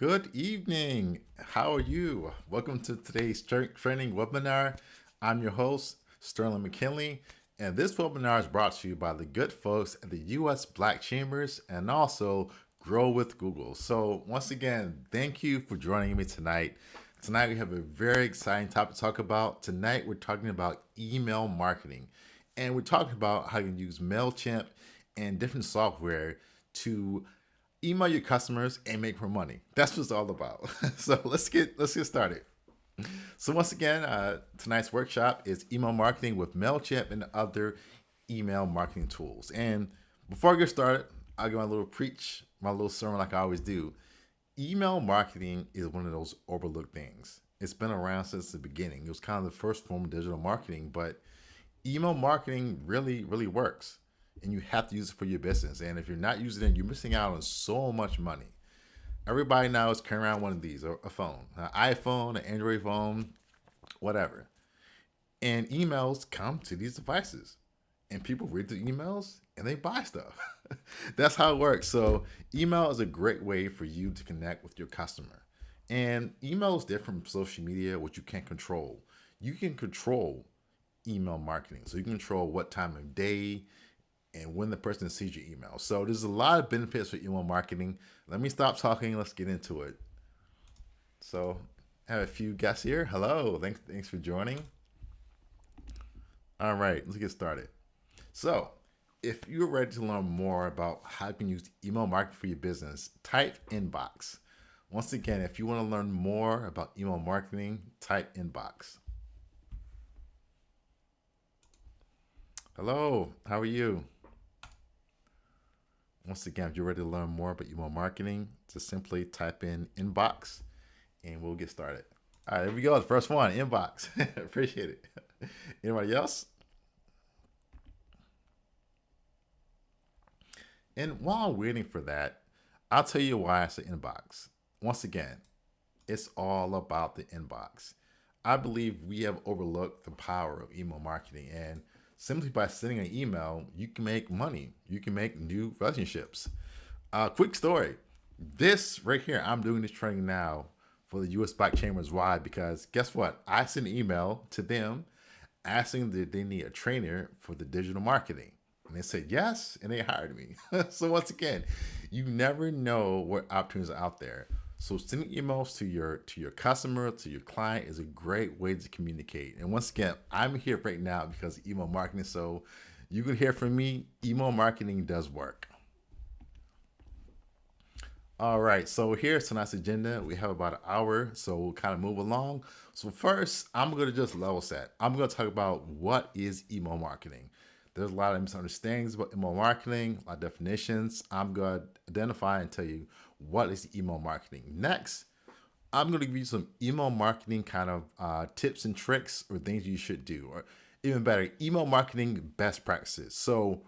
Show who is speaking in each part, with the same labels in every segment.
Speaker 1: Good evening. How are you? Welcome to today's training webinar. I'm your host, Sterling McKinley, and this webinar is brought to you by the good folks at the U.S. Black Chambers and also Grow with Google. So once again, thank you for joining me tonight. Tonight we have a very exciting topic to talk about. Tonight we're talking about email marketing, and we're talking about how you can use MailChimp and different software to email your customers and make more money. That's what it's all about. So let's get started. So once again, tonight's workshop is email marketing with MailChimp and other email marketing tools. And before I get started, I'll give my little sermon like I always do. Email marketing is one of those overlooked things. It's been around since the beginning. It was kind of the first form of digital marketing, but email marketing really, really works. And you have to use it for your business. And if you're not using it, you're missing out on so much money. Everybody now is carrying around one of these, a phone, an iPhone, an Android phone, whatever. And emails come to these devices. And people read the emails and they buy stuff. That's how it works. So email is a great way for you to connect with your customer. And email is different from social media, which you can't control. You can control email marketing. So you can control what time of day and when the person sees your email. So there's a lot of benefits for email marketing. Let me stop talking. Let's get into it. So I have a few guests here. Hello. Thanks for joining. All right, let's get started. So if you're ready to learn more about how you can use email marketing for your business, type inbox. Once again, if you want to learn more about email marketing, type inbox. Hello, how are you? Once again, if you're ready to learn more about email marketing, just simply type in inbox and we'll get started. All right, there we go. The first one, inbox. Appreciate it. Anybody else? And while I'm waiting for that, I'll tell you why I say inbox. Once again, it's all about the inbox. I believe we have overlooked the power of email marketing, and simply by sending an email, you can make money. You can make new relationships. Quick story. This right here, I'm doing this training now for the U.S. Black Chambers. Why? Because guess what? I sent an email to them asking that they need a trainer for the digital marketing. And they said yes, and they hired me. So once again, you never know what opportunities are out there. So sending emails to your customer, to your client is a great way to communicate. And once again, I'm here right now because of email marketing. So you can hear from me, email marketing does work. All right, so here's tonight's agenda. We have about an hour, so we'll kind of move along. So first, I'm going to just level set. I'm going to talk about what is email marketing. There's a lot of misunderstandings about email marketing, a lot of definitions. I'm going to identify and tell you what is email marketing. Next, I'm going to give you some email marketing kind of tips and tricks or things you should do, or even better, email marketing best practices. So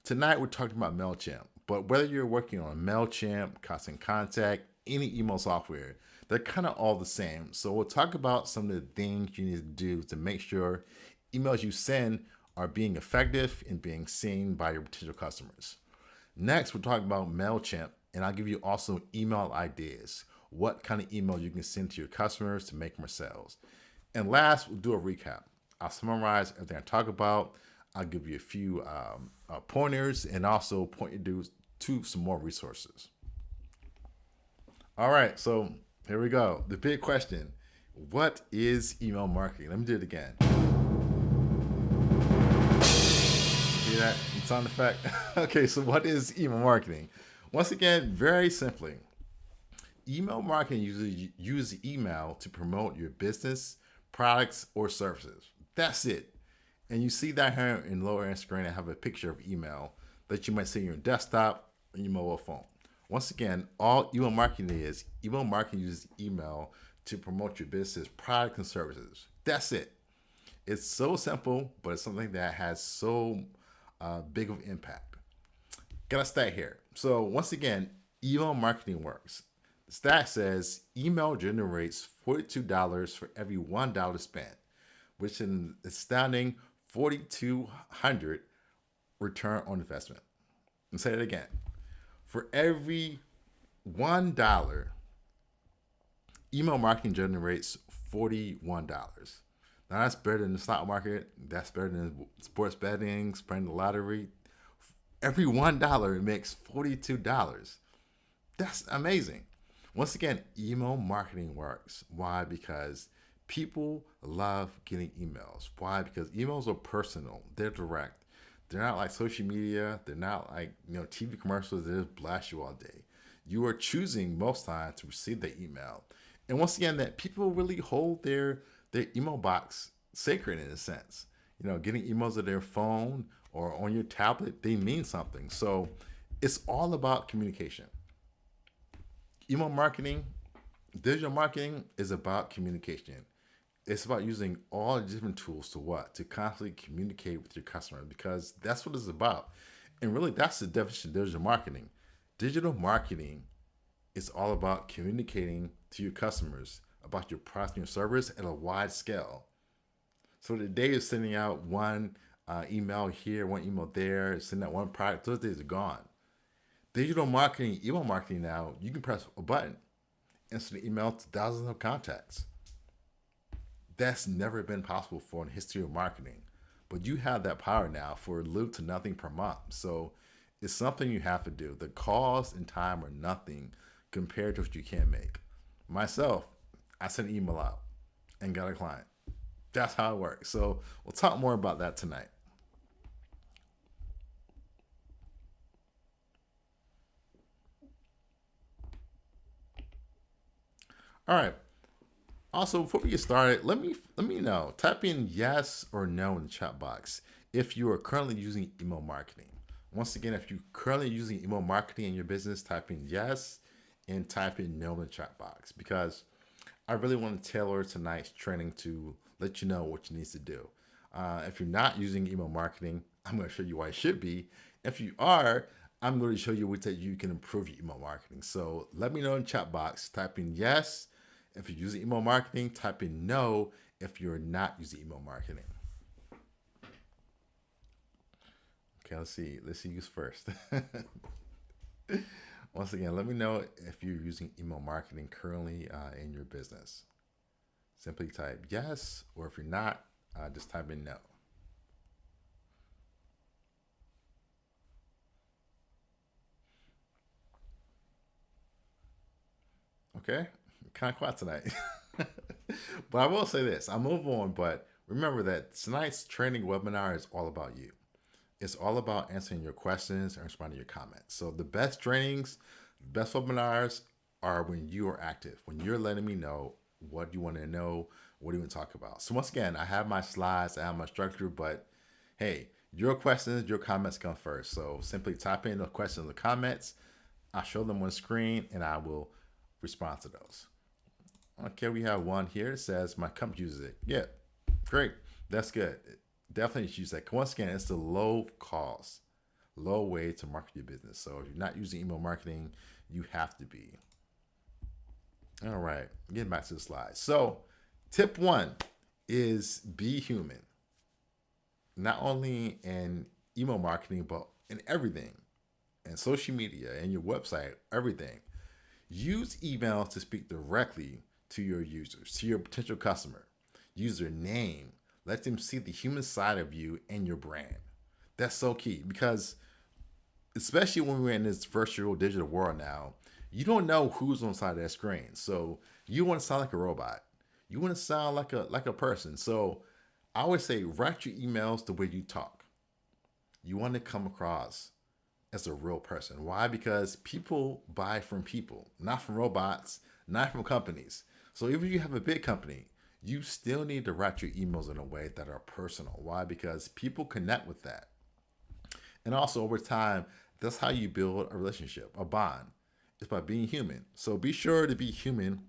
Speaker 1: tonight we're talking about MailChimp, but whether you're working on MailChimp, Constant Contact, any email software, they're kind of all the same. So we'll talk about some of the things you need to do to make sure emails you send are being effective and being seen by your potential customers. Next, we're talking about MailChimp, and I'll give you also email ideas. What kind of email you can send to your customers to make more sales. And last, we'll do a recap. I'll summarize everything I talk about. I'll give you a few pointers and also point you to some more resources. All right, so here we go. The big question, what is email marketing? Let me do it again. That sound effect. Okay, so what is email marketing? Once again, very simply, email marketing uses email to promote your business, products, or services. That's it. And you see that here in the lower end screen. I have a picture of email that you might see on your desktop or your mobile phone. Once again, all email marketing uses email to promote your business, products, and services. That's it. It's so simple, but it's something that has so big of impact. Gotta start here. So once again, email marketing works. The stat says email generates $42 for every $1 spent, which is an astounding 4,200 return on investment. And say it again. For every $1 email marketing generates $41. Now that's better than the stock market. That's better than sports betting, playing the lottery. Every $1 makes $42. That's amazing. Once again, email marketing works. Why? Because people love getting emails. Why? Because emails are personal. They're direct. They're not like social media. They're not like TV commercials that just blast you all day. You are choosing most times to receive the email. And once again, that people really hold their email box sacred in a sense. Getting emails on their phone or on your tablet, they mean something. So it's all about communication. Email marketing, digital marketing is about communication. It's about using all the different tools to what? To constantly communicate with your customers, because that's what it's about. And really, that's the definition of digital marketing. Digital marketing is all about communicating to your customers about your product and your service at a wide scale. So the day of sending out one email here, one email there, sending out one product, those days are gone. Digital marketing, email marketing now, you can press a button and send an email to thousands of contacts. That's never been possible for in the history of marketing. But you have that power now for little to nothing per month. So it's something you have to do. The cost and time are nothing compared to what you can make. Myself, I sent an email out and got a client. That's how it works. So we'll talk more about that tonight. All right. Also, before we get started, let me know. Type in yes or no in the chat box if you are currently using email marketing. Once again, if you're currently using email marketing in your business, type in yes and type in no in the chat box, because I really want to tailor tonight's training to let you know what you need to do. If you're not using email marketing, I'm going to show you why it should be. If you are, I'm going to show you ways that you can improve your email marketing. So let me know in the chat box. Type in yes if you're using email marketing. Type in no if you're not using email marketing. Okay, let's see who's first. Once again, let me know if you're using email marketing currently in your business. Simply type yes, or if you're not, just type in no. Okay, kind of quiet tonight. But I will say this, I'll move on, but remember that tonight's training webinar is all about you. It's all about answering your questions and responding to your comments. So the best trainings, the best webinars are when you are active, when you're letting me know what you want to know, what do you want to talk about. So once again, I have my slides, I have my structure, but hey, your questions, your comments come first. So simply type in the questions or comments. I'll show them on the screen and I will respond to those. Okay, we have one here that says my company uses it. Yeah, great. That's good. Definitely use that. Once again, it's the low cost, low way to market your business. So if you're not using email marketing, you have to be. All right, getting back to the slides. So tip 1 is be human. Not only in email marketing, but in everything, and social media, and your website, everything. Use email to speak directly to your users, to your potential customer. Use their name. Let them see the human side of you and your brand. That's so key, because especially when we're in this virtual digital world now, you don't know who's on the side of that screen. So you want to sound like a robot. You want to sound like a person. So I always say, write your emails the way you talk. You want to come across as a real person. Why? Because people buy from people, not from robots, not from companies. So even if you have a big company, you still need to write your emails in a way that are personal. Why? Because people connect with that. And also over time, that's how you build a relationship, a bond. It's by being human. So be sure to be human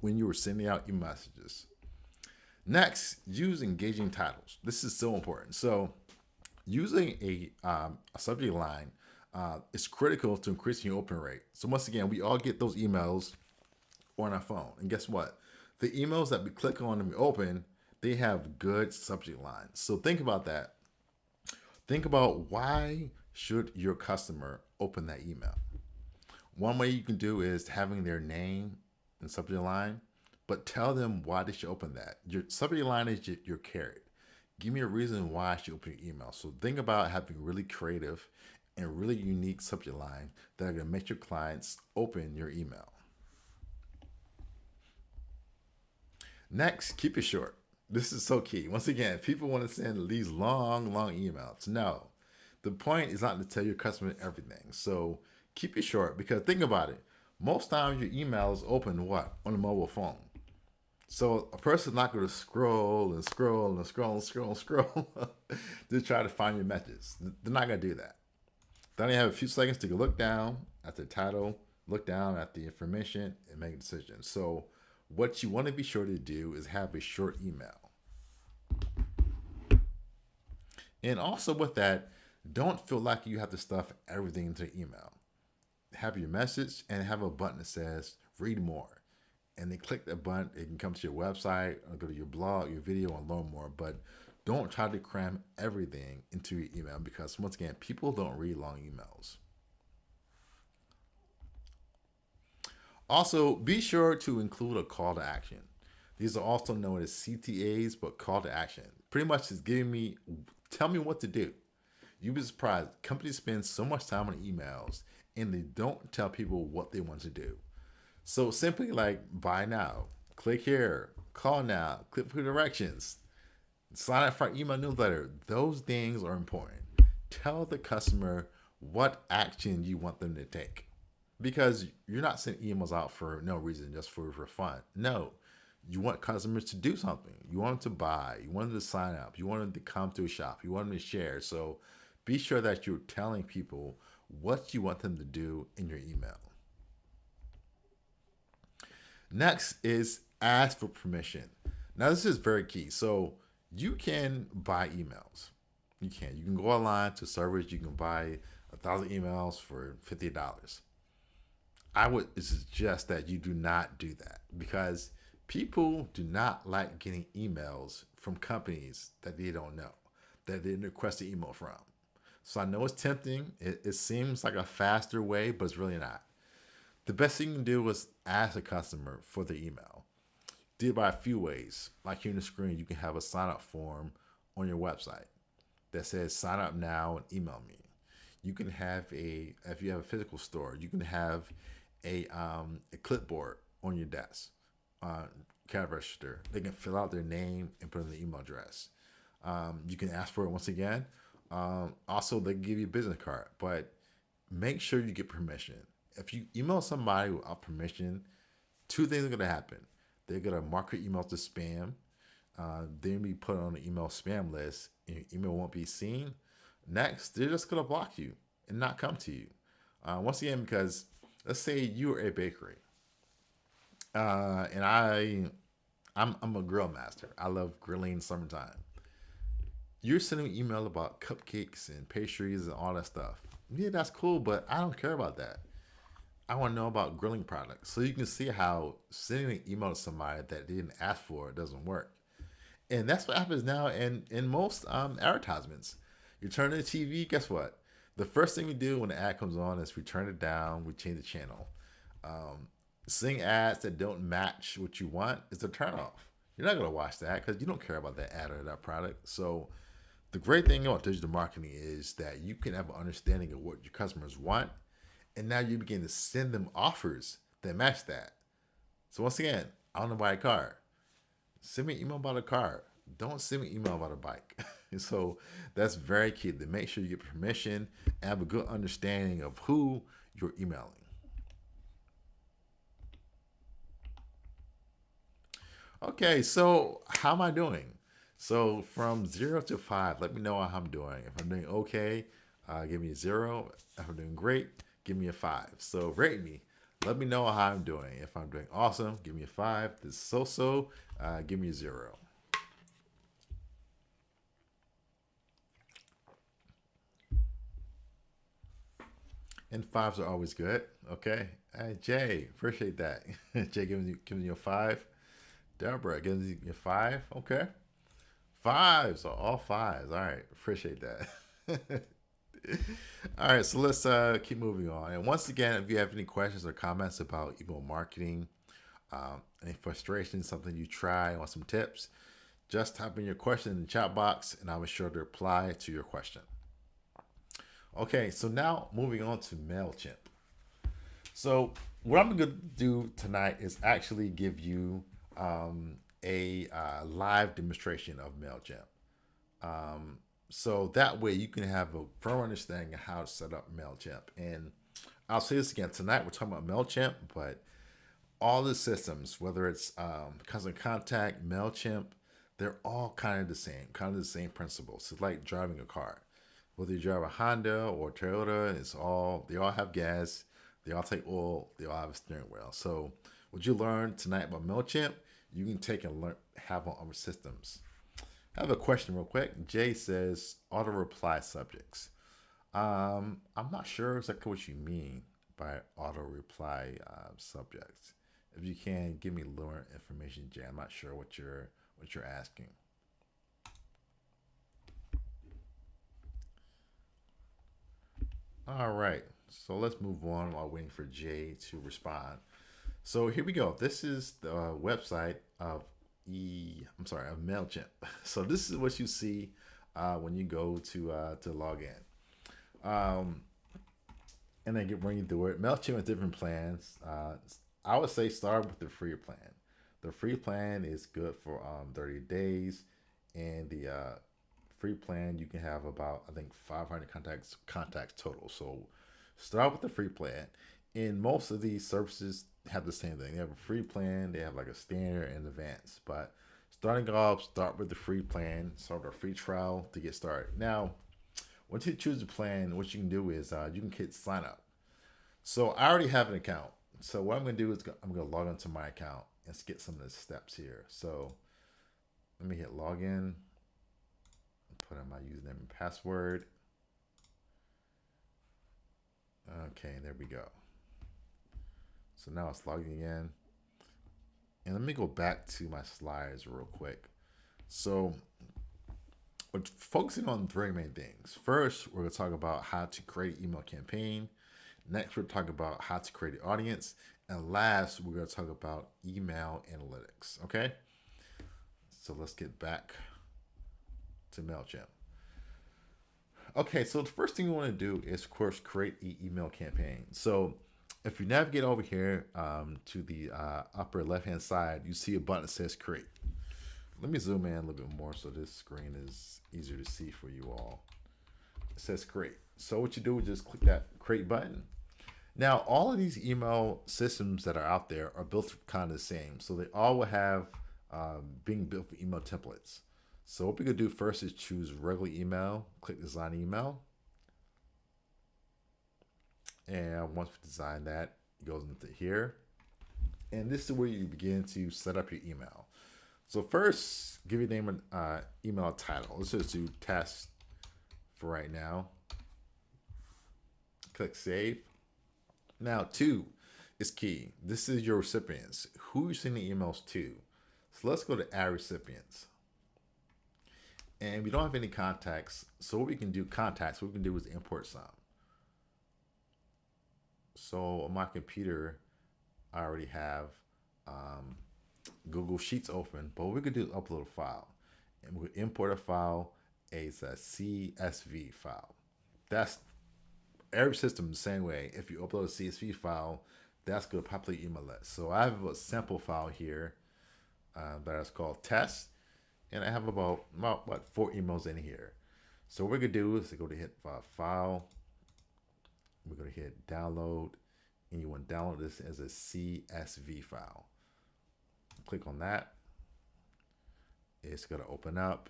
Speaker 1: when you are sending out email messages. Next, use engaging titles. This is so important. So using a subject line is critical to increasing your open rate. So once again, we all get those emails on our phone. And guess what? The emails that we click on and we open, they have good subject lines. So think about that. Think about, why should your customer open that email? One way you can do is having their name and subject line. but tell them why they should open that. Your subject line is your carrot. Give me a reason why I should open your email. So think about having really creative and really unique subject line that are going to make your clients open your email. Next, keep it short. This is so key. Once again, people want to send these long, long emails. No, the point is not to tell your customer everything. So keep it short, because think about it. Most times your email is open what? On a mobile phone. So a person's not going to scroll and scroll and scroll and scroll and scroll to try to find your messages. They're not going to do that. They only have a few seconds to look down at the title, look down at the information, and make a decision. So what you want to be sure to do is have a short email. And also with that, don't feel like you have to stuff everything into email. Have your message and have a button that says read more. And they click that button, it can come to your website or go to your blog, your video, and learn more. But don't try to cram everything into your email, because once again, people don't read long emails. Also, be sure to include a call to action. These are also known as CTAs, but call to action. Pretty much is tell me what to do. You'd be surprised. Companies spend so much time on emails and they don't tell people what they want to do. So simply like buy now, click here, call now, click for directions, sign up for our email newsletter. Those things are important. Tell the customer what action you want them to take, because you're not sending emails out for no reason, just for fun. No, you want customers to do something. You want them to buy. You want them to sign up. You want them to come to a shop. You want them to share. So be sure that you're telling people what you want them to do in your email. Next is ask for permission. Now, this is very key. So you can buy emails. You can go online to servers. You can buy 1,000 emails for $50. I would suggest that you do not do that, because people do not like getting emails from companies that they don't know, that they didn't request an email from. So I know it's tempting. It seems like a faster way, but it's really not. The best thing you can do is ask a customer for the email. Do it by a few ways. Like here on the screen, you can have a sign up form on your website that says sign up now and email me. You can have if you have a physical store, you can have a clipboard on your desk, cash register. They can fill out their name and put in the email address. You can ask for it once again. Also, they can give you a business card, but make sure you get permission. If you email somebody without permission, two things are going to happen. They're going to mark your email to spam. They'll be put on the email spam list, and your email won't be seen. Next, they're just going to block you and not come to you. Once again, because let's say you are a bakery, and I'm a grill master. I love grilling in summertime. You're sending me an email about cupcakes and pastries and all that stuff. Yeah, that's cool, but I don't care about that. I want to know about grilling products. So you can see how sending an email to somebody that they didn't ask for doesn't work. And that's what happens now in most advertisements. You turn on the TV, guess what? The first thing we do when the ad comes on is we turn it down, we change the channel. Seeing ads that don't match what you want is a turnoff. You're not going to watch that because you don't care about that ad or that product. So the great thing about digital marketing is that you can have an understanding of what your customers want, and now you begin to send them offers that match that. So once again, I want to buy a car. Send me an email about a car. Don't send me an email about a bike. So that's very key, to make sure you get permission and have a good understanding of who you're emailing. Okay, so how am I doing? So from 0 to 5, let me know how I'm doing. If I'm doing okay, give me a 0. If I'm doing great, give me a 5. So rate me. Let me know how I'm doing. If I'm doing awesome, give me a 5. This is so-so, give me a 0. And 5s are always good. Okay. Hey, Jay, appreciate that. Jay giving you a 5. Deborah giving you a 5. Okay. 5s are all 5s. All right. Appreciate that. All right. So let's keep moving on. And once again, if you have any questions or comments about email marketing, Any frustration, something you try, want some tips, just type in your question in the chat box and I'll be sure to reply to your question. Okay, so now moving on to MailChimp. So what I'm going to do tonight is actually give you a live demonstration of MailChimp. So that way you can have a firm understanding of how to set up MailChimp. And I'll say this again, tonight we're talking about MailChimp, but all the systems, whether it's Constant Contact, MailChimp, they're all kind of the same principles. It's like driving a car. Whether you drive a Honda or Toyota, they all have gas, they all take oil, they all have a steering wheel. So what you learn tonight about MailChimp, you can take and have on other systems. I have a question real quick. Jay says auto reply subjects. I'm not sure exactly what you mean by auto reply subjects. If you can give me more information, Jay, I'm not sure what you're asking. All right, so let's move on while waiting for Jay to respond. So here we go. This is the website of of MailChimp. So this is what you see when you go to log in. And then bring you through it. MailChimp has different plans. I would say start with the free plan. The free plan is good for 30 days, and the free plan you can have about, I think, 500 contacts total. So start with the free plan. And most of these services have the same thing. They have a free plan, they have like a standard and advanced. But starting off, start with the free plan, start with a free trial to get started. Now, once you choose a plan, what you can do is you can hit sign up. So I already have an account. So what I'm going to do is I'm going to log into my account and get some of the steps here. So let me hit login, put in my username and password. Okay, there we go. So now it's logging in. And let me go back to my slides real quick. So we're focusing on three main things. First, we're going to talk about how to create an email campaign. Next, we're talking about how to create an audience. And last, we're going to talk about email analytics. Okay? So let's get back to MailChimp. Okay, so the first thing you want to do is, of course, create an email campaign. So if you navigate over here to the upper left-hand side, you see a button that says create. Let me zoom in a little bit more so this screen is easier to see for you all. It says create. So what you do is just click that create button. Now, all of these email systems that are out there are built kind of the same. So they all will have being built for email templates. So what we could do first is choose regular email, click design email. And once we design that, it goes into here. And this is where you begin to set up your email. So first, give your name an email title. Let's just do test for right now. Click save. Now, 2 is key. This is your recipients. Who you're sending emails to. So let's go to add recipients. And we don't have any contacts. So what we can do, what we can do is import some. So on my computer, I already have Google Sheets open, but what we could do is upload a file. And we could import a file as a CSV file. That's every system the same way. If you upload a CSV file, that's going to populate email list. So I have a sample file here that is called test. And I have about 4 emails in here. So what we're going to do is go to hit file. We're going to hit download. And you want to download this as a CSV file. Click on that. It's going to open up.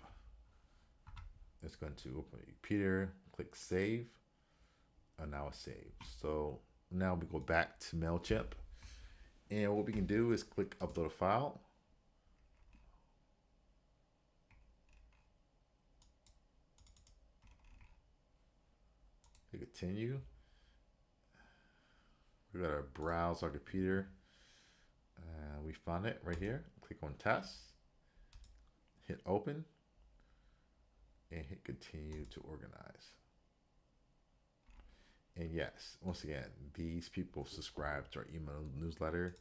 Speaker 1: It's going to open your computer. Click save. And now it's saved. So now we go back to MailChimp. And what we can do is click upload a file. Continue. We got to browse our computer. We found it right here. Click on test. Hit open. And hit continue to organize. And yes, once again, these people subscribe to our email newsletter.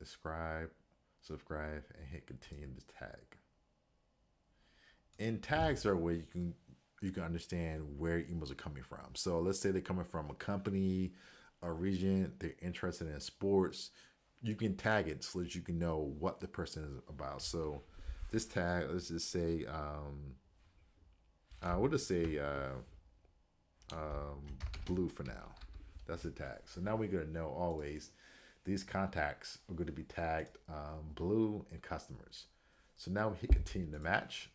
Speaker 1: subscribe, and hit continue to tag. And tags are where you can understand where emails are coming from. So let's say they're coming from a company, a region, they're interested in sports. You can tag it so that you can know what the person is about. So this tag, let's just say, we'll just say blue for now. That's the tag. So now we're going to know always these contacts are going to be tagged blue and customers. So now we hit continue to match.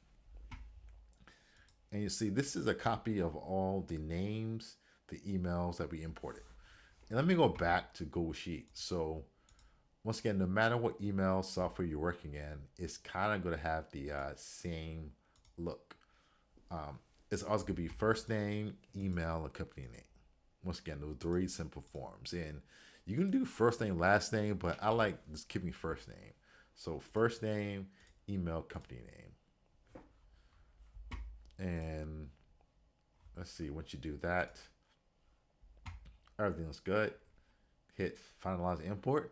Speaker 1: And you see, this is a copy of all the names, the emails that we imported. And let me go back to Google Sheet. So once again, no matter what email software you're working in, it's kind of going to have the same look. It's also going to be first name, email, and company name. Once again, those three simple forms. And you can do first name, last name, but I like just keeping first name. So first name, email, company name. And let's see, once you do that, everything looks good. Hit finalize import.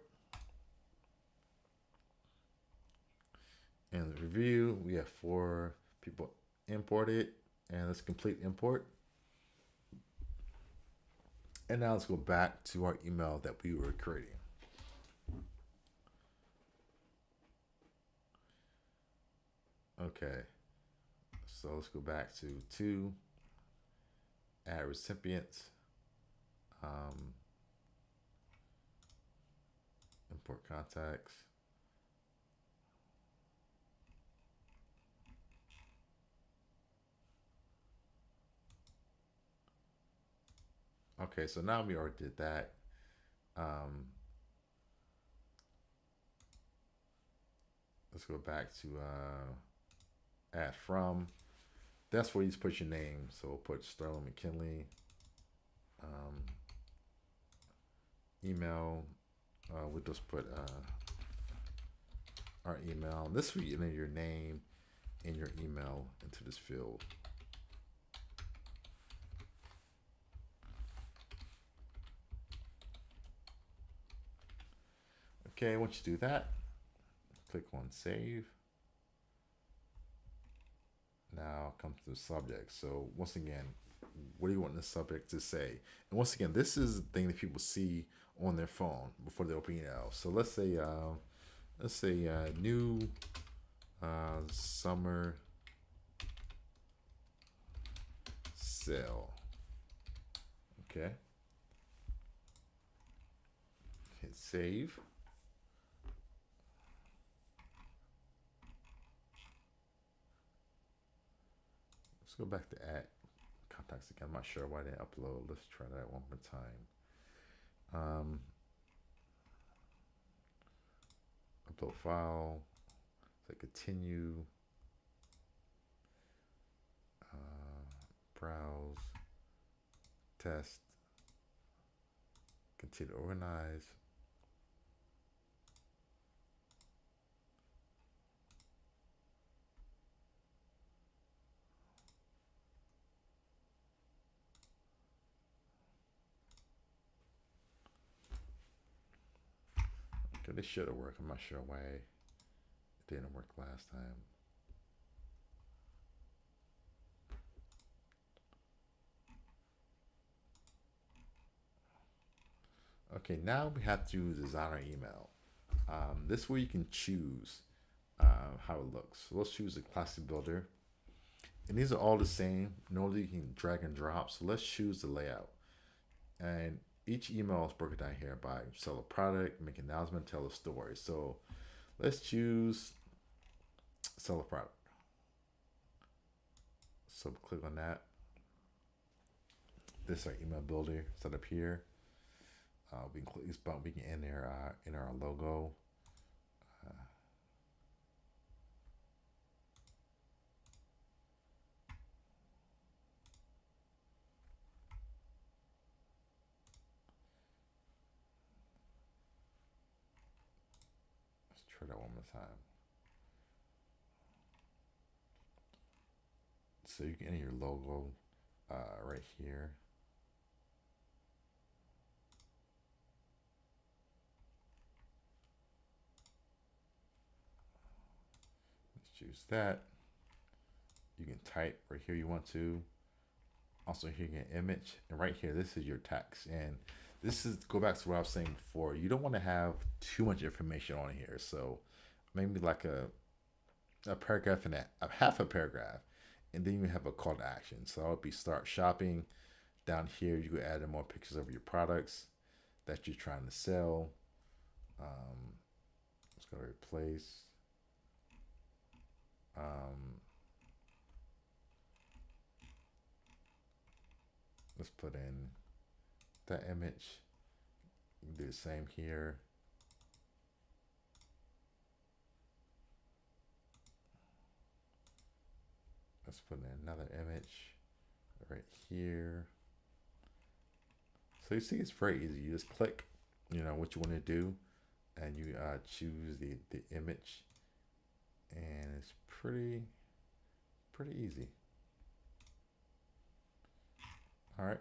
Speaker 1: And the review, we have 4 people imported. And let's complete import. And now let's go back to our email that we were creating. Okay. So let's go back to add recipients, import contacts. Okay, so now we already did that. Let's go back to add from. That's where you just put your name. So we'll put Sterling McKinley. Email. We'll just put our email. This will enter your name and your email into this field. Okay, once you do that, click on save. Now come to the subject. So once again, what do you want the subject to say? And once again, this is the thing that people see on their phone before they open email. So let's say new summer sale. Okay. Hit save. Let's go back to add contacts again. I'm not sure why they upload. Let's try that one more time. Upload file. Say continue. Browse. Test. Continue to organize. Okay, this should have worked. I'm not sure why it didn't work last time. Okay, now we have to design our email. This is where you can choose how it looks. So let's choose the classic builder. And these are all the same. Normally you can drag and drop. So let's choose the layout. And each email is broken down here by sell a product, make an announcement, tell a story. So let's choose sell a product. So click on that. This is our email builder set up here. We can click this button. We can enter our logo. Let's try that one more time. So you can enter your logo right here. choose that. You can type right here you want to. Also here you can image, and right here, this is your text. And this is, go back to what I was saying before, you don't want to have too much information on here. So maybe like a paragraph and a half a paragraph, and then you have a call to action. So it would be start shopping. Down here, you could add in more pictures of your products that you're trying to sell. Let's go to replace. Let's put in that image. You can do the same here. Let's put in another image right here. So you see, it's very easy. You just click, what you want to do, and you choose the image, and it's pretty easy. All right,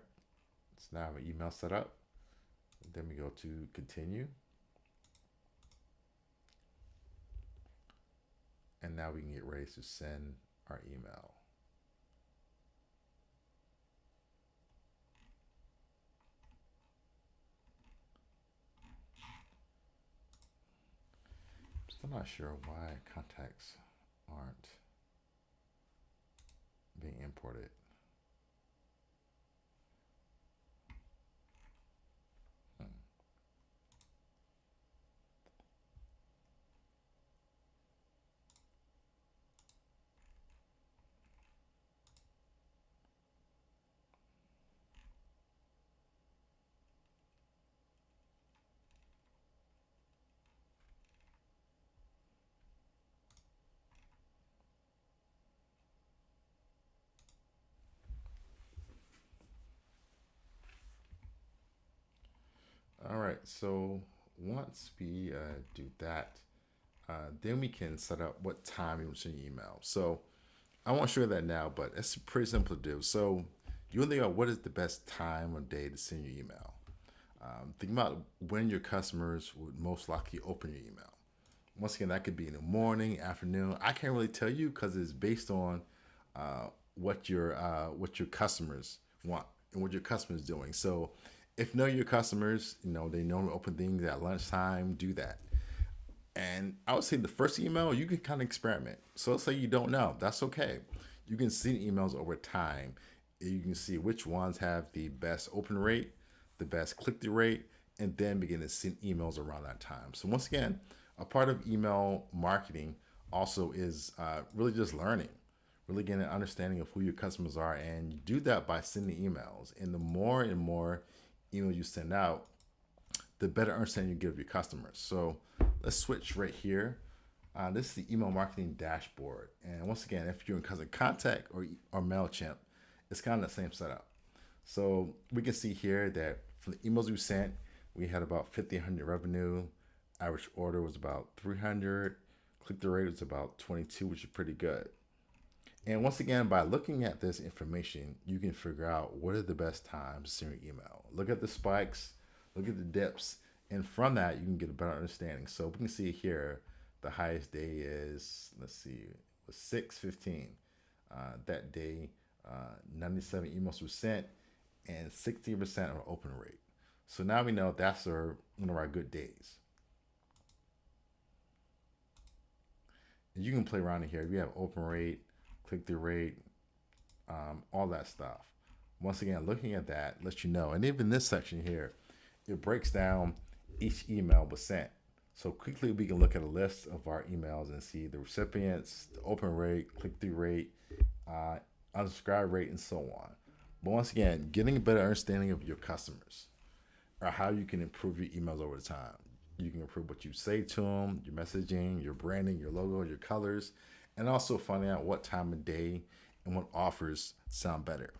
Speaker 1: so now I have an email set up. Then we go to continue, and now we can get ready to send our email. Still not sure why contacts aren't being imported. All right, so once we do that, then we can set up what time you want to send your email. So I won't show you that now, but it's pretty simple to do. So you want to think about what is the best time of day to send your email. Think about when your customers would most likely open your email. Once again, that could be in the morning, afternoon. I can't really tell you because it's based on what your customers want and what your customers doing. So if you know your customers, they normally open things at lunchtime. Do that. And I would say the first email, you can kind of experiment. So let's say you don't know. That's okay. You can see emails over time. You can see which ones have the best open rate, the best click-through rate, and then begin to send emails around that time. So once again, a part of email marketing also is really just learning, really getting an understanding of who your customers are. And you do that by sending emails. And the more and more emails you send out, the better understanding you give your customers. So let's switch right here. This is the email marketing dashboard. And once again, if you're in Constant Contact or MailChimp, it's kind of the same setup. So we can see here that for the emails we sent, we had about 1,500 revenue. Average order was about 300. Click-through rate was about 22, which is pretty good. And once again, by looking at this information, you can figure out what are the best times to send your email. Look at the spikes, look at the dips, and from that, you can get a better understanding. So we can see here, the highest day is, let's see, was 6/15. That day, 97 emails were sent and 60% of open rate. So now we know that's one of our good days. And you can play around in here. We have open rate, click-through rate, all that stuff. Once again, looking at that lets you know. And even this section here, it breaks down each email was sent. So quickly we can look at a list of our emails and see the recipients, the open rate, click-through rate, unsubscribe rate, and so on. But once again, getting a better understanding of your customers or how you can improve your emails over time. You can improve what you say to them, your messaging, your branding, your logo, your colors, and also finding out what time of day and what offers sound better.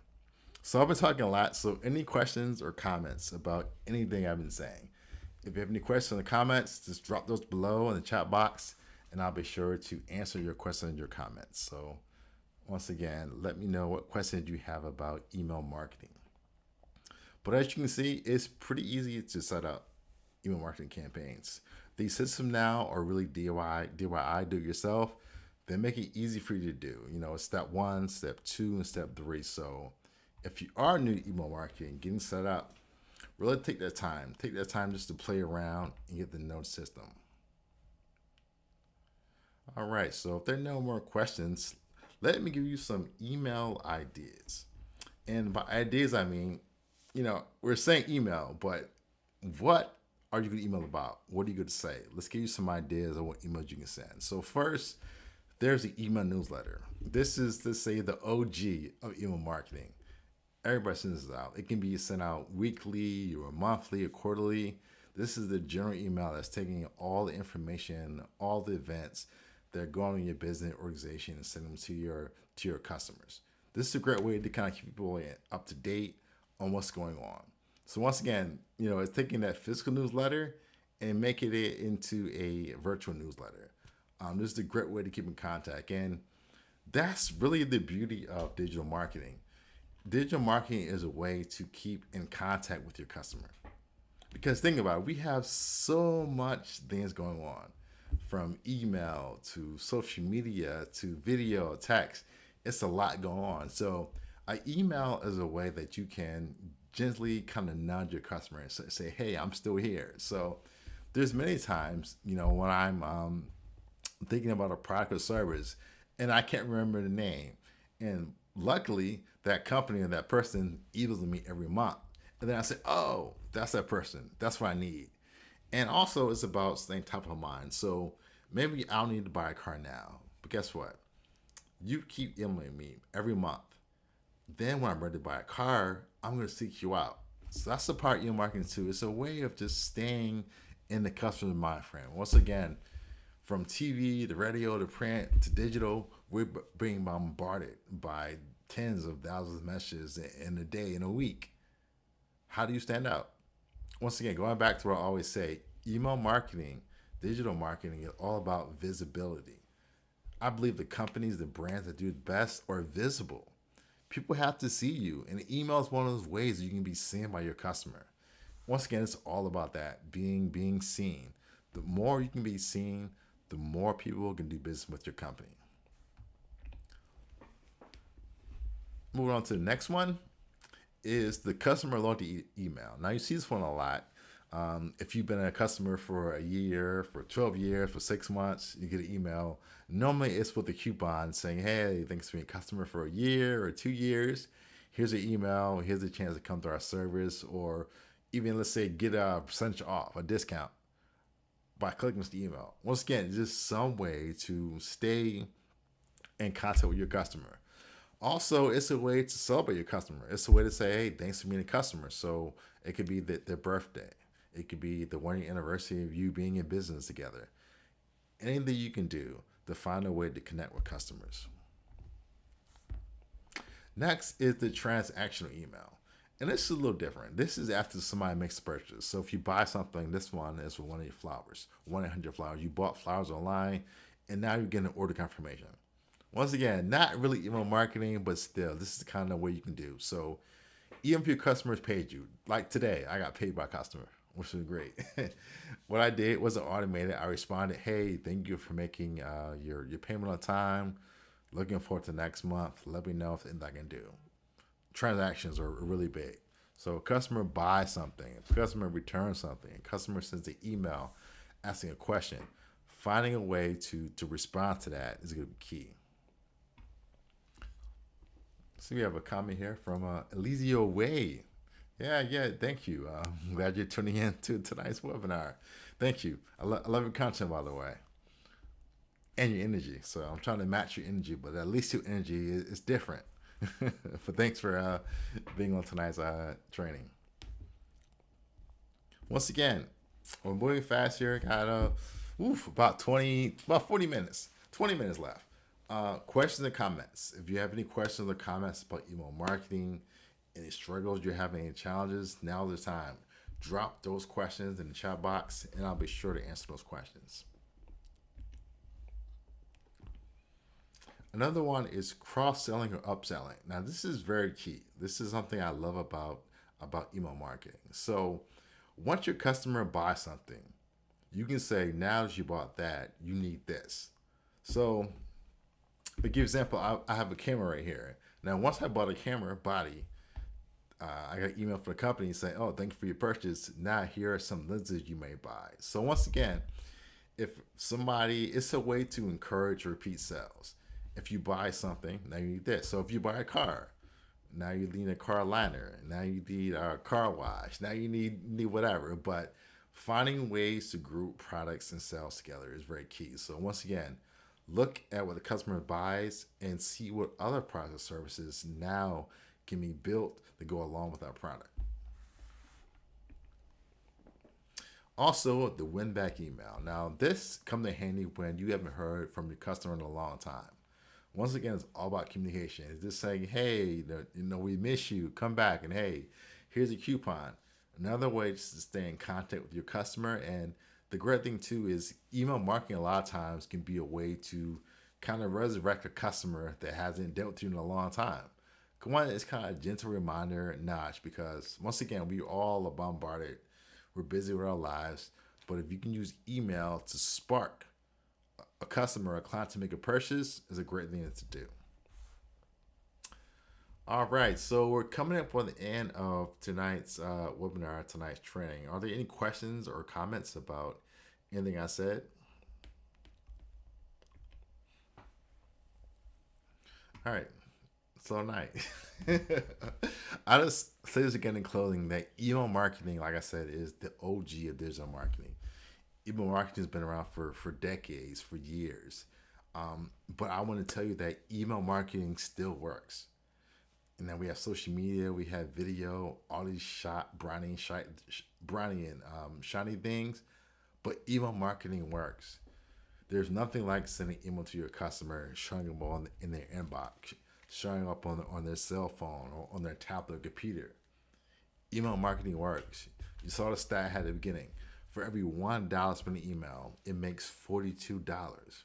Speaker 1: So I've been talking a lot. So any questions or comments about anything I've been saying? If you have any questions in the comments, just drop those below in the chat box, and I'll be sure to answer your questions and your comments. So once again, let me know what questions you have about email marketing. But as you can see, it's pretty easy to set up email marketing campaigns. These systems now are really DIY, do it yourself. They make it easy for you to do. It's step one, step two, and step three. So if you are new to email marketing, getting set up, really take that time. Take that time just to play around and get to know the system. All right, so if there are no more questions, let me give you some email ideas. And by ideas, I mean, we're saying email, but what are you going to email about? What are you going to say? Let's give you some ideas of what emails you can send. So first, there's the email newsletter. This is, let's say, the OG of email marketing. Everybody sends this out. It can be sent out weekly or monthly or quarterly. This is the general email that's taking all the information, all the events that are going on in your business organization and send them to your customers. This is a great way to kind of keep people up to date on what's going on. So once again, it's taking that physical newsletter and making it into a virtual newsletter. This is a great way to keep in contact. And that's really the beauty of digital marketing. Digital marketing is a way to keep in contact with your customer. Because think about it, we have so much things going on, from email to social media to video, text. It's a lot going on. So an email is a way that you can gently kind of nudge your customer and say, hey, I'm still here. So there's many times, when I'm thinking about a product or service and I can't remember the name. And luckily, that company or that person emails me every month. And then I say, oh, that's that person. That's what I need. And also, it's about staying top of mind. So maybe I don't need to buy a car now. But guess what? You keep emailing me every month. Then when I'm ready to buy a car, I'm going to seek you out. So that's the part email marketing too. It's a way of just staying in the customer's mind frame. Once again, from TV to radio to print to digital, we're being bombarded by tens of thousands of messages in a day, in a week. How do you stand out? Once again, going back to what I always say, email marketing, digital marketing is all about visibility. I believe the companies, the brands that do it best are visible. People have to see you, and email is one of those ways that you can be seen by your customer. Once again, it's all about that, being seen. The more you can be seen, the more people can do business with your company. Moving on to the next one is the customer loyalty email. Now, you see this one a lot. If you've been a customer for a year, for 12 years, for 6 months, you get an email. Normally, it's with a coupon saying, hey, thanks for being a customer for a year or 2 years. Here's an email. Here's a chance to come to our service. Or even, let's say, get a percentage off, a discount, by clicking this email. Once again, it's just some way to stay in contact with your customer. Also, it's a way to celebrate your customer. It's a way to say, hey, thanks for being a customer. So it could be their birthday. It could be the 1 year anniversary of you being in business together. Anything you can do to find a way to connect with customers. Next is the transactional email. And this is a little different. This is after somebody makes a purchase. So if you buy something, this one is for one of your flowers, 1-800-Flowers. You bought flowers online, and now you're getting an order confirmation. Once again, not really email marketing, but still, this is the kind of way you can do. So even if your customers paid you, like today, I got paid by a customer, which was great. What I did wasn't automated. I responded, hey, thank you for making your payment on time. Looking forward to next month. Let me know if there's anything I can do. Transactions are really big. So a customer buys something, a customer returns something, a customer sends an email asking a question. Finding a way to respond to that is going to be key. So we have a comment here from Elizio Way. Yeah, thank you. I'm glad you're tuning in to tonight's webinar. Thank you. I love your content, by the way, and your energy. So I'm trying to match your energy, but at least your energy is different. But thanks for being on tonight's training. Once again, we're moving fast here. Got about 40 minutes. 20 minutes left. Questions and comments. If you have any questions or comments about email marketing, any struggles you're having, any challenges, now's the time. Drop those questions in the chat box, and I'll be sure to answer those questions. Another one is cross-selling or upselling. Now, this is very key. This is something I love about email marketing. So once your customer buys something, you can say, now that you bought that, you need this. So To give example, I have a camera right here. Now, once I bought a camera body, I got an email from the company saying, "Oh, thank you for your purchase. Now here are some lenses you may buy." So once again, if somebody, it's a way to encourage repeat sales. If you buy something, now you need this. So if you buy a car, now you need a car liner. Now you need a car wash. Now you need whatever. But finding ways to group products and sales together is very key. So once again, look at what the customer buys and see what other products or services now can be built to go along with our product. Also, the win back email. Now, this comes in handy when you haven't heard from your customer in a long time. Once again, it's all about communication. It's just saying, hey, we miss you. Come back, and hey, here's a coupon. Another way just to stay in contact with your customer. And the great thing too is email marketing a lot of times can be a way to kind of resurrect a customer that hasn't dealt with you in a long time. One, it's kind of a gentle reminder, nudge, because once again, we all are bombarded. We're busy with our lives. But if you can use email to spark a customer or a client to make a purchase, is a great thing to do. All right, so we're coming up on the end of tonight's webinar, tonight's training. Are there any questions or comments about anything I said? All right, so nice. I just say this again in closing that email marketing, like I said, is the OG of digital marketing. Email marketing has been around for decades, for years. But I want to tell you that email marketing still works. And then we have social media, we have video, all these briny and shiny things. But email marketing works. There's nothing like sending email to your customer and showing them on in their inbox, showing up on their cell phone or on their tablet or computer. Email marketing works. You saw the stat I had at the beginning. For every $1 spent in email, it makes $42.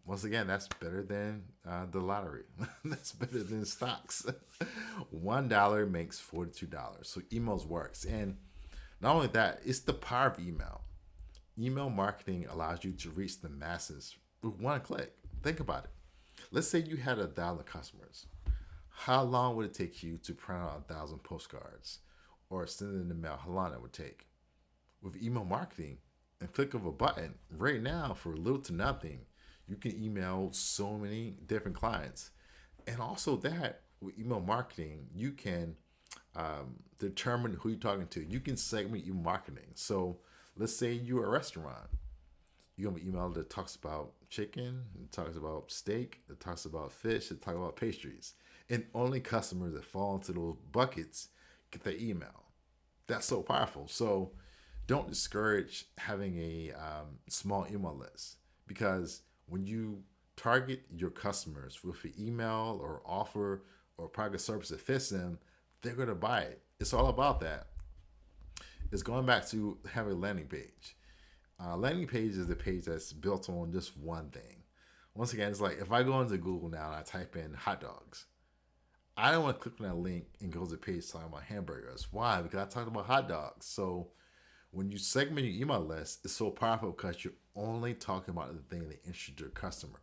Speaker 1: Once again, that's better than the lottery. That's better than stocks. $1 makes $42. So emails works. And not only that, it's the power of email. Email marketing allows you to reach the masses with one click. Think about it. Let's say you had 1,000 customers. How long would it take you to print out 1,000 postcards or send it in the mail? How long it would take? With email marketing, and click of a button right now for little to nothing, you can email so many different clients. And also that with email marketing, you can determine who you're talking to. You can segment email marketing. So let's say you're a restaurant. You have an email that talks about chicken, it talks about steak, it talks about fish, it talks about pastries. And only customers that fall into those buckets get the email. That's so powerful. So don't discourage having a small email list, because when you target your customers with an email or offer or product or service that fits them, they're going to buy it. It's all about that. It's going back to having a landing page. Landing page is the page that's built on just one thing. Once again, it's like if I go into Google now and I type in hot dogs, I don't want to click on that link and go to the page talking about hamburgers. Why? Because I talked about hot dogs. So when you segment your email list, it's so powerful because you're only talking about the thing that interests your customer.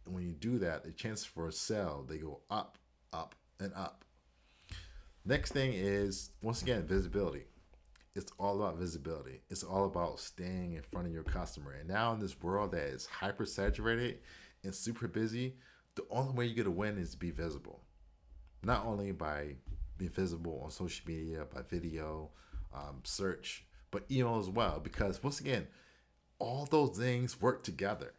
Speaker 1: And when you do that, the chances for a sale, they go up, up, and up. Next thing is, once again, visibility. It's all about visibility. It's all about staying in front of your customer. And now in this world that is hyper saturated and super busy, the only way you're going to win is to be visible. Not only by being visible on social media, by video, search, but email as well. Because once again, all those things work together.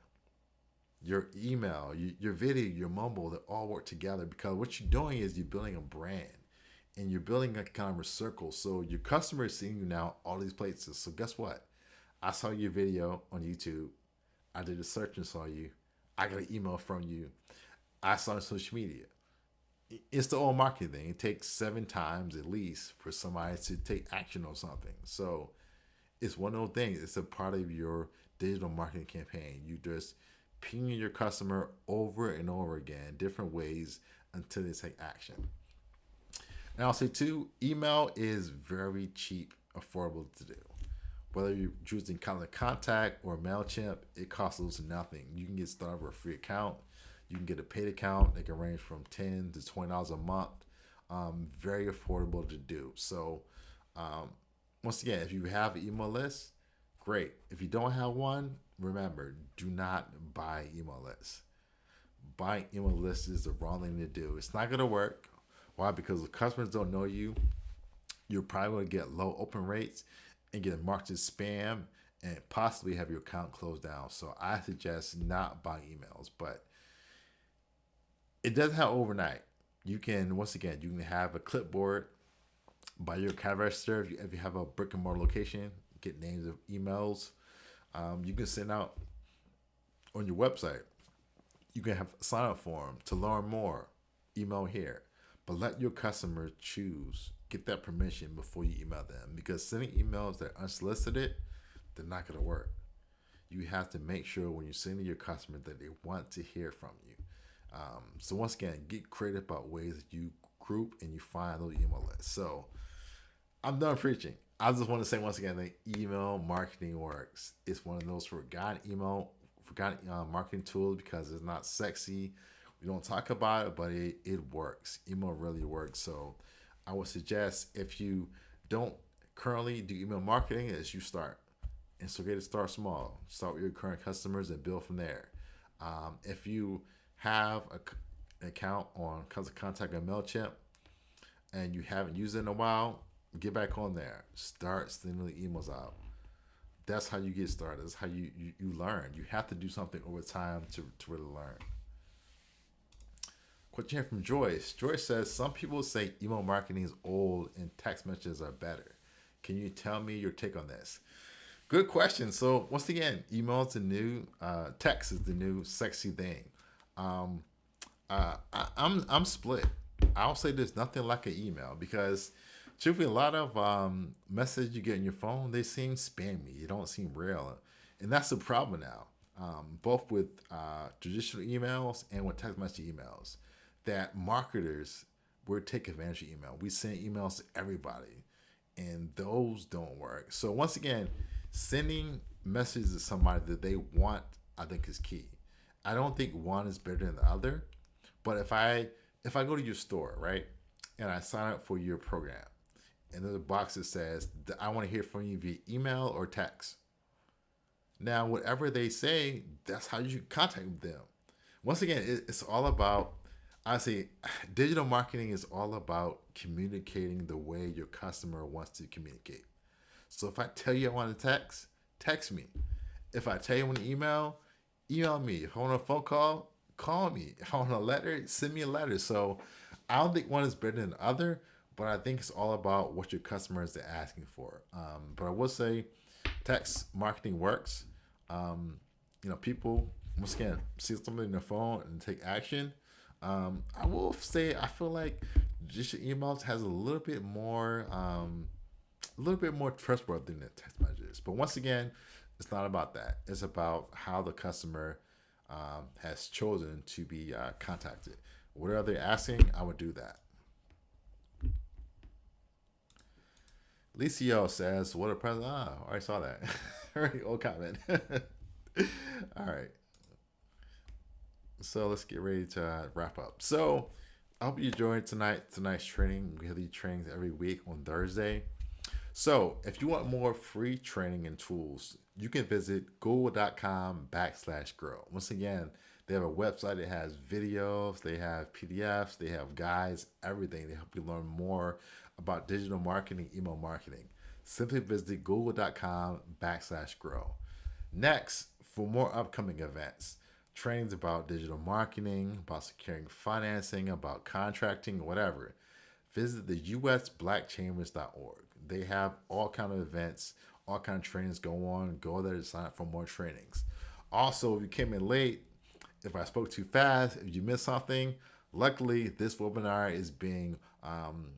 Speaker 1: Your email, your video, your mobile, they all work together, because what you're doing is you're building a brand and you're building a kind of a circle. So your customer is seeing you now all these places. So guess what? I saw your video on YouTube. I did a search and saw you. I got an email from you. I saw it on social media. It's the old marketing thing. It takes 7 times at least for somebody to take action on something. So it's one of those things. It's a part of your digital marketing campaign. You just pinging your customer over and over again, different ways until they take action. And I'll say too, email is very cheap, affordable to do. Whether you're choosing Contact or MailChimp, it costs nothing. You can get started with a free account. You can get a paid account. They can range from $10 to $20 a month. Very affordable to do. So once again, if you have an email list, great. If you don't have one, remember, do not buy email lists. Buying email lists is the wrong thing to do. It's not going to work. Why? Because if customers don't know you, you're probably going to get low open rates and get marked as spam and possibly have your account closed down. So I suggest not buying emails, but it doesn't have overnight. You can, once again, you can have a clipboard by your cash register. If you have a brick and mortar location, get names of emails. You can send out on your website. You can have a sign up form to learn more. Email here, but let your customers choose. Get that permission before you email them, because sending emails that are unsolicited, they're not going to work. You have to make sure when you're sending your customer that they want to hear from you. So once again, get creative about ways that you group and you find those email lists. So I'm done preaching. I just want to say once again that email marketing works. It's one of those forgotten marketing tools because it's not sexy. We don't talk about it, but it works. Email really works. So I would suggest, if you don't currently do email marketing, is you start. And so get to start small. Start with your current customers and build from there. If you have an account on contact on MailChimp and you haven't used it in a while, get back on there. Start sending the emails out. That's how you get started. That's how you learn. You have to do something over time to really learn. Question here from Joyce. Joyce says, some people say email marketing is old and text messages are better. Can you tell me your take on this? Good question. So once again, email is the new, text is the new sexy thing. I'm split. I'll say there's nothing like an email, because truthfully, a lot of messages you get on your phone, they seem spammy. They don't seem real, and that's the problem now. Both with traditional emails and with text message emails, that marketers will take advantage of email. We send emails to everybody, and those don't work. So once again, sending messages to somebody that they want, I think, is key. I don't think one is better than the other, but if I go to your store, right, and I sign up for your program, and there's a box that says, I want to hear from you via email or text. Now, whatever they say, that's how you contact them. Once again, it's all about, I say, digital marketing is all about communicating the way your customer wants to communicate. So if I tell you I want to text me. If I tell you I want to email me. If I want a phone call me. If I want a letter, send me a letter. So I don't think one is better than the other, but I think it's all about what your customers are asking for. But I will say text marketing works. People, once again, see something in their phone and take action. I will say I feel like just your emails has a little bit more trustworthy than text messages. But once again, it's not about that. It's about how the customer has chosen to be contacted. Whatever they're asking, I would do that. Licio says, what a present. I already saw that. Already old comment. All right. So let's get ready to wrap up. So I hope you enjoyed tonight's training. We have these trainings every week on Thursday. So if you want more free training and tools, you can visit google.com/grow. Once again, they have a website that has videos, they have PDFs, they have guides, everything. They help you learn more about digital marketing, email marketing. Simply visit google.com/grow. Next, for more upcoming events, trainings about digital marketing, about securing financing, about contracting, whatever, visit the usblackchambers.org. They have all kind of events, all kind of trainings go on. Go there to sign up for more trainings. Also, if you came in late, if I spoke too fast, if you missed something, luckily this webinar is being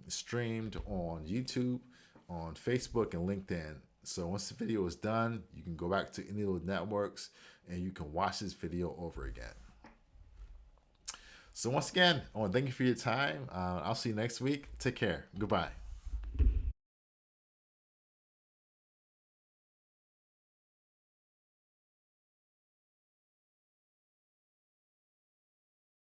Speaker 1: streamed on YouTube, on Facebook, and LinkedIn. So once the video is done, you can go back to any of those networks and you can watch this video over again. So once again, I want to thank you for your time. I'll see you next week. Take care. Goodbye.